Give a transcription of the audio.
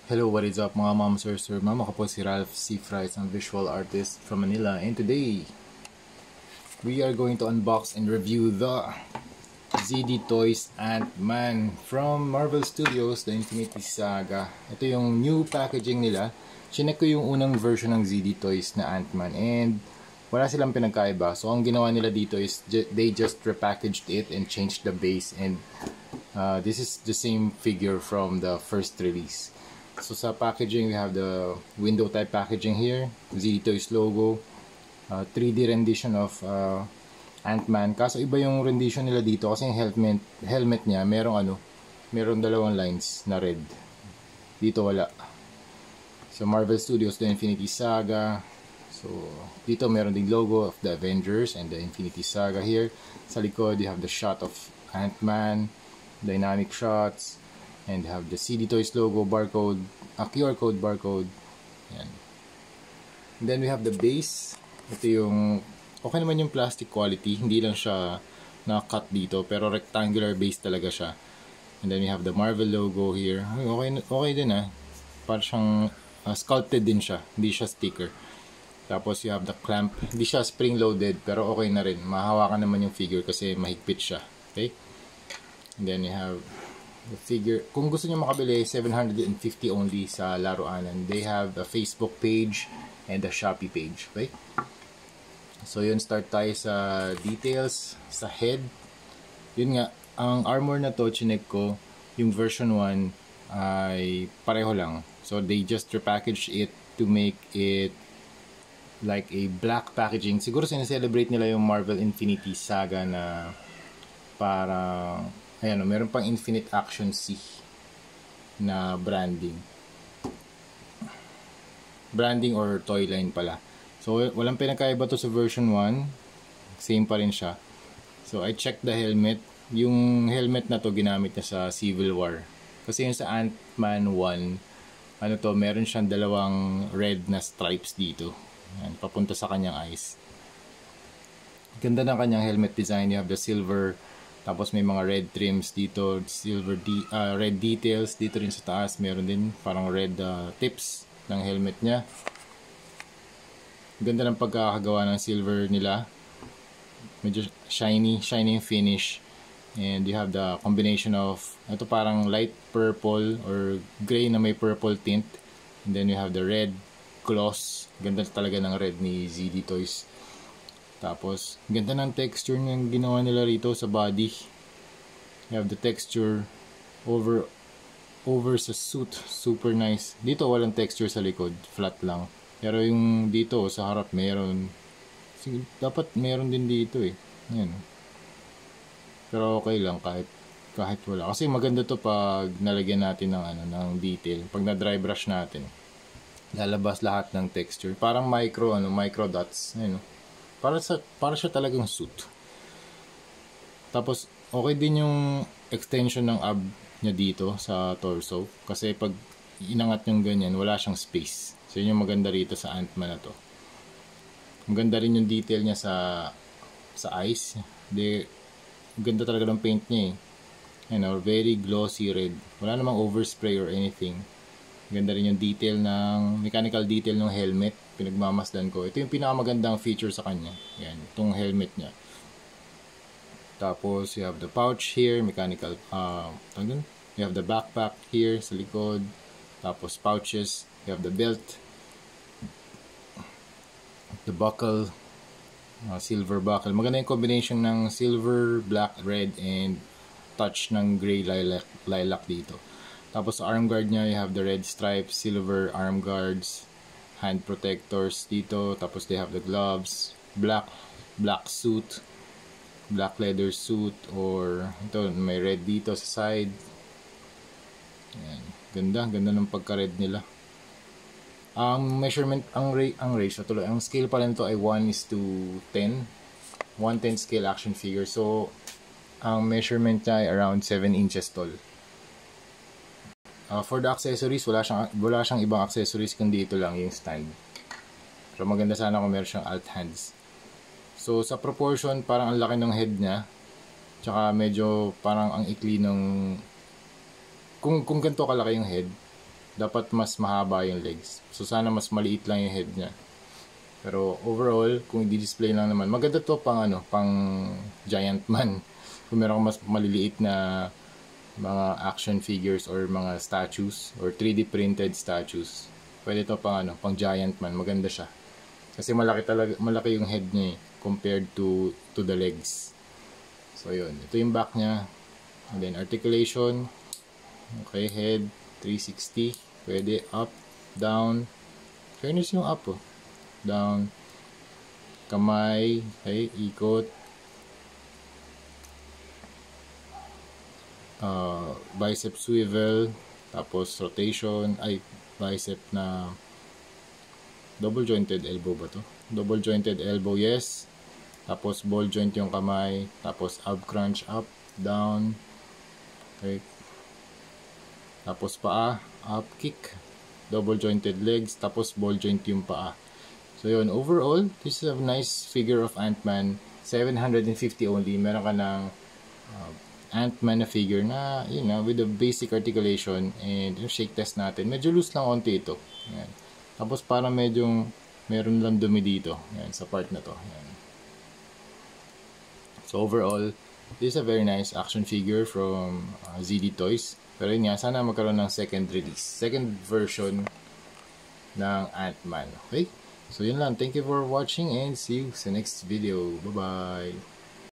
Hello, what is up mga ma'am, sir, ma'am? Ako po si Ralph C. Fries, ang visual artist from Manila. And today, we are going to unbox and review the ZD Toys Ant-Man from Marvel Studios, the Infinity Saga. Ito yung new packaging nila. Chinek ko yung unang version ng ZD Toys na Ant-Man and wala silang pinagkaiba. So, ang ginawa nila dito is they just repackaged it and changed the base, and this is the same figure from the first release. So sa packaging, we have the window type packaging here, ZD Toys logo, 3D rendition of Ant-Man. Kaso iba yung rendition nila dito kasi yung helmet niya merong dalawang lines na red. Dito wala. So Marvel Studios, the Infinity Saga. So dito meron ding logo of the Avengers and the Infinity Saga here. Sa likod, you have the shot of Ant-Man, dynamic shots, and have the ZD Toys logo, barcode, QR code, barcode. Yan. And then we have the base. Ito yung, okay naman yung plastic quality. Hindi lang siya na-cut dito, pero rectangular base talaga siya. And then we have the Marvel logo here. Okay din Para siyang sculpted din siya. Hindi siya sticker. Tapos you have the clamp. Hindi siya spring-loaded, pero okay na rin. Mahawakan naman yung figure kasi mahigpit siya. Okay? And then you have the figure. Kung gusto niyo makabili, 750 only sa Laruanan. They have a Facebook page and a Shopee page. Okay? So yun, start tayo sa details. Sa head, yun nga, ang armor na to, chinek ko, yung version 1 ay pareho lang. So they just repackaged it to make it like a black packaging. Siguro sineselebrate nila yung Marvel Infinity Saga na para ayan, meron pang Infinite Action C na branding or toy line pala. So walang pinakaiba to sa version 1, same pa rin siya. So I checked the helmet. Yung helmet na to ginamit niya sa Civil War, kasi yung sa Ant-Man 1 meron siyang dalawang red na stripes dito. Ayan, papunta sa kanyang eyes. Ganda ng kanyang helmet design. You have the silver, tapos may mga red trims dito, red details dito rin sa taas. Meron din parang red tips ng helmet niya. Ganda ng pagkakagawa ng silver nila. Medyo shiny finish. And you have the combination of, ito parang light purple or gray na may purple tint. And then you have the red gloss. Ganda talaga ng red ni ZD Toys. Tapos, ganda ng texture ng ginawa nila rito sa body. You have the texture over sa suit. Super nice. Dito walang texture sa likod. Flat lang. Pero yung dito sa harap meron. Dapat meron din dito Ayan. Pero okay lang kahit wala. Kasi maganda to pag nalagyan natin ng detail. Pag na-dry brush natin, lalabas lahat ng texture. Parang micro dots. Ayan. Para siya talagang suit. Tapos okay din yung extension ng ab niya dito sa torso, kasi pag inangat yung ganyan, wala siyang space. So yun yung maganda rito sa Ant-Man na to. Maganda rin yung detail niya sa eyes. Ganda talaga ng paint niya very glossy red. Wala namang overspray or anything. Ganda rin yung detail mechanical detail ng helmet. Pinagmamasdan ko. Ito yung pinakamagandang feature sa kanya. Yan, itong helmet niya. Tapos, you have the pouch here, mechanical, you have the backpack here sa likod. Tapos, pouches. You have the belt. The buckle. Silver buckle. Maganda yung combination ng silver, black, red, and touch ng gray lilac dito. Tapos, sa arm guard niya, you have the red stripes, silver arm guards, hand protectors dito. Tapos they have the gloves, black suit, black leather suit, or ito may red dito sa side. Ayan. Ganda ng pagka-red nila. Ang measurement, ang ratio tuloy, ang scale pala nito ay 1:10. 1:10 scale action figure. So ang measurement niya ay around 7 inches tall. For the accessories, wala siyang ibang accessories kundi ito lang yung stand. Pero maganda sana kung meron siyang alt hands. So sa proportion, parang ang laki ng head niya. Tsaka medyo parang ang ikli ng, kung ganito kalaki yung head, dapat mas mahaba yung legs. So sana mas maliit lang yung head niya. Pero overall, kung i-display lang naman, maganda to pang pang giant man. Kung meron kang mas maliliit na mga action figures or mga statues or 3D printed statues, pwede to pang pang giant man. Maganda siya. Kasi malaki yung head niya compared to the legs. So yun, ito yung back niya. And then articulation, okay, head 360, pwede up, down. Fairness yung up down, kamay, okay, ikot, bicep swivel, tapos rotation, bicep na double jointed elbow ba to? Double jointed elbow, yes. Tapos ball joint yung kamay, tapos ab crunch, up, down, okay. Tapos paa, up kick, double jointed legs, tapos ball joint yung paa. So yun, overall, this is a nice figure of Ant-Man. 750 only. Meron ka ng Ant-Man na figure na, with the basic articulation. And yung shake test natin, medyo loose lang onti ito. Yan. Tapos parang medyo meron lang dumi dito. Yan, sa part na to. Yan. So overall, this is a very nice action figure from ZD Toys. Pero yun nga, sana magkaroon ng second release. Second version ng Ant-Man. Okay? So yun lang. Thank you for watching and see you sa next video. Bye-bye!